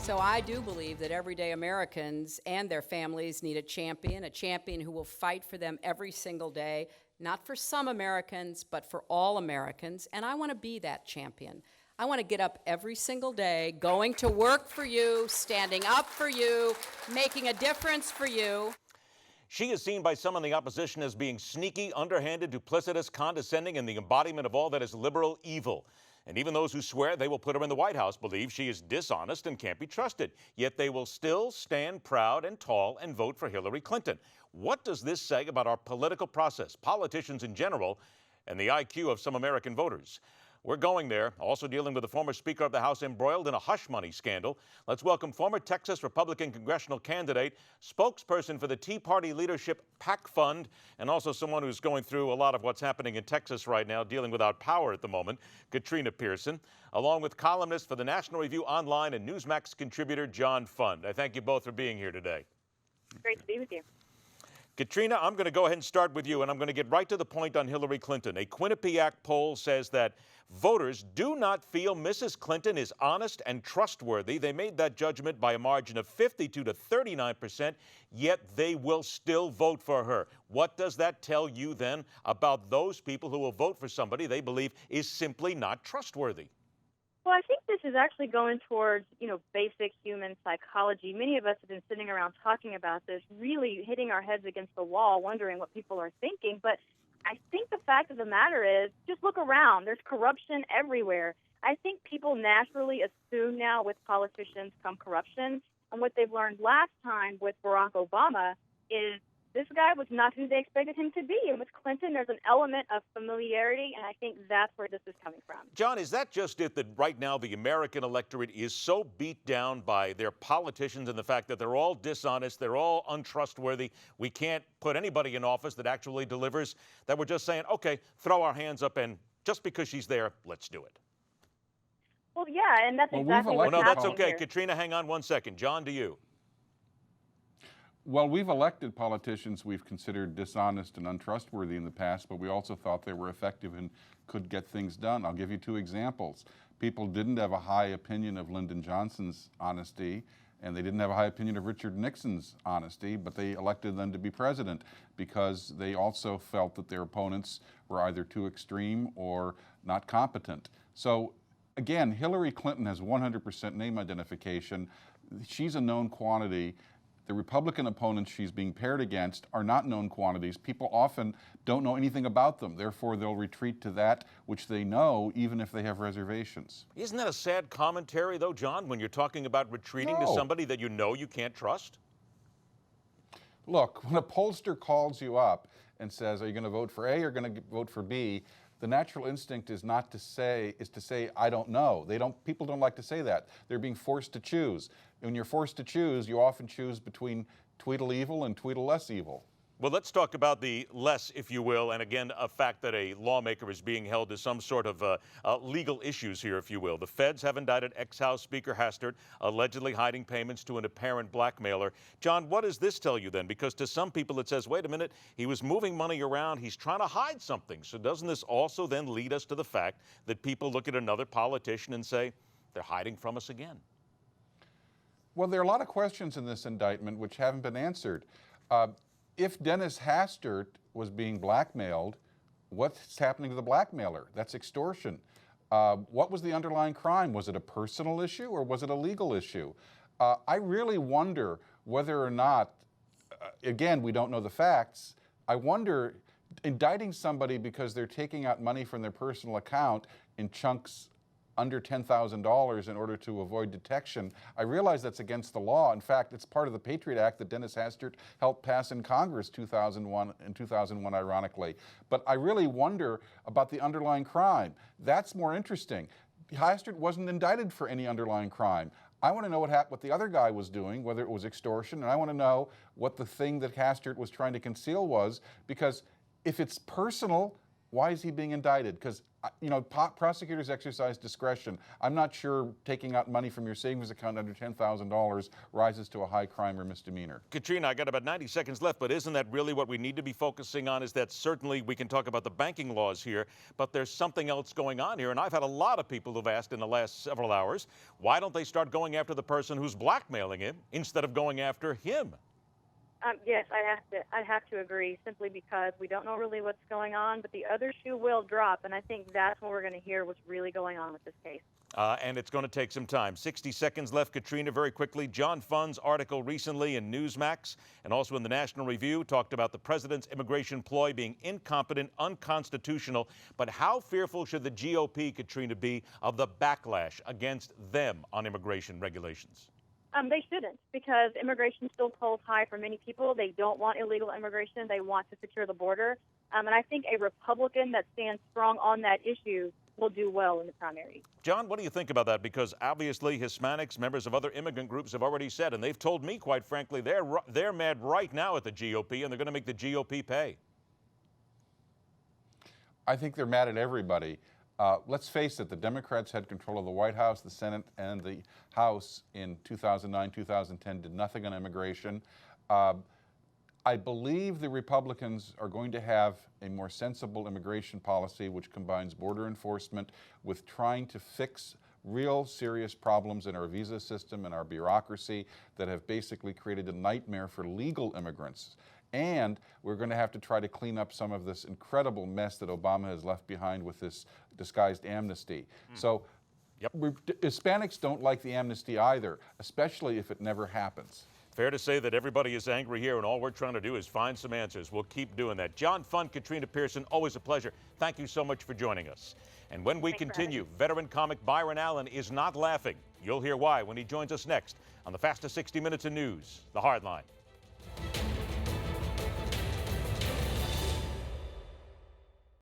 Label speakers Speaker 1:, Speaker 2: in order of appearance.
Speaker 1: So I do believe that everyday Americans and their families need a champion who will fight for them every single day, not for some Americans, but for all Americans. And I want to be that champion. I want to get up every single day, going to work for you, standing up for you, making a difference for you.
Speaker 2: She is seen by some in the opposition as being sneaky, underhanded, duplicitous, condescending, and the embodiment of all that is liberal evil. And even those who swear they will put her in the White House believe she is dishonest and can't be trusted. Yet they will still stand proud and tall and vote for Hillary Clinton. What does this say about our political process, politicians in general, and the IQ of some American voters? We're going there, also dealing with the former Speaker of the House embroiled in a hush money scandal. Let's welcome former Texas Republican congressional candidate, spokesperson for the Tea Party Leadership PAC Fund, and also someone who's going through a lot of what's happening in Texas right now, dealing without power at the moment, Katrina Pierson, along with columnist for the National Review Online and Newsmax contributor John Fund. I thank you both for being here today.
Speaker 3: Great to be with you.
Speaker 2: Katrina, I'm going to go ahead and start with you, and I'm going to get right to the point on Hillary Clinton. A Quinnipiac poll says that voters do not feel Mrs. Clinton is honest and trustworthy. They made that judgment by a margin of 52 to 39%, yet they will still vote for her. What does that tell you then about those people who will vote for somebody they believe is simply not trustworthy?
Speaker 3: Well, I think this is actually going towards, basic human psychology. Many of us have been sitting around talking about this, really hitting our heads against the wall, wondering what people are thinking. But I think the fact of the matter is, just look around. There's corruption everywhere. I think people naturally assume now with politicians come corruption. And what they've learned last time with Barack Obama is this guy was not who they expected him to be. And with Clinton, there's an element of familiarity, and I think that's where this is coming from.
Speaker 2: John, is that just it, that right now the American electorate is so beat down by their politicians and the fact that they're all dishonest, they're all untrustworthy, we can't put anybody in office that actually delivers, that we're just saying, okay, throw our hands up, and just because she's there, let's do it?
Speaker 3: Well, yeah, and that's exactly what's happening.
Speaker 2: No, that's okay.
Speaker 3: Here.
Speaker 2: Katrina, hang on one second. John, to you.
Speaker 4: Well, we've elected politicians we've considered dishonest and untrustworthy in the past, but we also thought they were effective and could get things done. I'll give you two examples. People didn't have a high opinion of Lyndon Johnson's honesty, and they didn't have a high opinion of Richard Nixon's honesty, but they elected them to be president because they also felt that their opponents were either too extreme or not competent. So again, Hillary Clinton has 100% name identification. She's a known quantity. The Republican opponents she's being paired against are not known quantities. People often don't know anything about them. Therefore, they'll retreat to that which they know, even if they have reservations.
Speaker 2: Isn't that a sad commentary, though, John, when you're talking about retreating to somebody that you know you can't trust?
Speaker 4: Look, when a pollster calls you up and says, are you going to vote for A or going to vote for B, the natural instinct is to say, I don't know. People don't like to say that. They're being forced to choose. When you're forced to choose, you often choose between Tweedle evil and Tweedle less evil.
Speaker 2: Well, let's talk about the less, if you will, and again, a fact that a lawmaker is being held to some sort of legal issues here, if you will. The feds have indicted ex-House Speaker Hastert, allegedly hiding payments to an apparent blackmailer. John, what does this tell you then? Because to some people it says, wait a minute, he was moving money around, he's trying to hide something. So doesn't this also then lead us to the fact that people look at another politician and say, they're hiding from us again?
Speaker 4: Well, there are a lot of questions in this indictment which haven't been answered. If Dennis Hastert was being blackmailed, what's happening to the blackmailer? That's extortion. What was the underlying crime? Was it a personal issue or was it a legal issue? I really wonder whether or not, again, we don't know the facts, I wonder, indicting somebody because they're taking out money from their personal account in chunks under $10,000 in order to avoid detection. I realize that's against the law. In fact, it's part of the Patriot Act that Dennis Hastert helped pass in Congress in 2001, ironically. But I really wonder about the underlying crime. That's more interesting. Hastert wasn't indicted for any underlying crime. I want to know what the other guy was doing, whether it was extortion, and I want to know what the thing that Hastert was trying to conceal was, because if it's personal, why is he being indicted? Because prosecutors exercise discretion. I'm not sure taking out money from your savings account under $10,000 rises to a high crime or misdemeanor.
Speaker 2: Katrina, I got about 90 seconds left, but isn't that really what we need to be focusing on? Is that certainly we can talk about the banking laws here, but there's something else going on here. And I've had a lot of people who've asked in the last several hours, why don't they start going after the person who's blackmailing him instead of going after him?
Speaker 3: Yes, I'd have to agree, simply because we don't know really what's going on, but the other shoe will drop, and I think that's when we're going to hear what's really going on with this case.
Speaker 2: And it's going to take some time. 60 seconds left, Katrina, very quickly. John Funn's article recently in Newsmax and also in the National Review talked about the president's immigration ploy being incompetent, unconstitutional. But how fearful should the GOP, Katrina, be of the backlash against them on immigration regulations?
Speaker 3: They shouldn't, because immigration still tolls high for many people. They don't want illegal immigration. They want to secure the border. And I think a Republican that stands strong on that issue will do well in the primary.
Speaker 2: John, what do you think about that? Because obviously Hispanics, members of other immigrant groups have already said, and they've told me, quite frankly, they're mad right now at the GOP, and they're going to make the GOP pay.
Speaker 4: I think they're mad at everybody. Let's face it, the Democrats had control of the White House, the Senate, and the House in 2009, 2010, did nothing on immigration. I believe the Republicans are going to have a more sensible immigration policy which combines border enforcement with trying to fix real serious problems in our visa system and our bureaucracy that have basically created a nightmare for legal immigrants. And we're going to have to try to clean up some of this incredible mess that Obama has left behind with this disguised amnesty. So Hispanics don't like the amnesty either, especially if it never happens.
Speaker 2: Fair to say that everybody is angry here, and all we're trying to do is find some answers. We'll keep doing that. John Funn, Katrina Pierson, always a pleasure. Thank you so much for joining us. And when we continue, veteran comic Byron Allen is not laughing. You'll hear why when he joins us next on the fastest 60 minutes in news, The Hardline.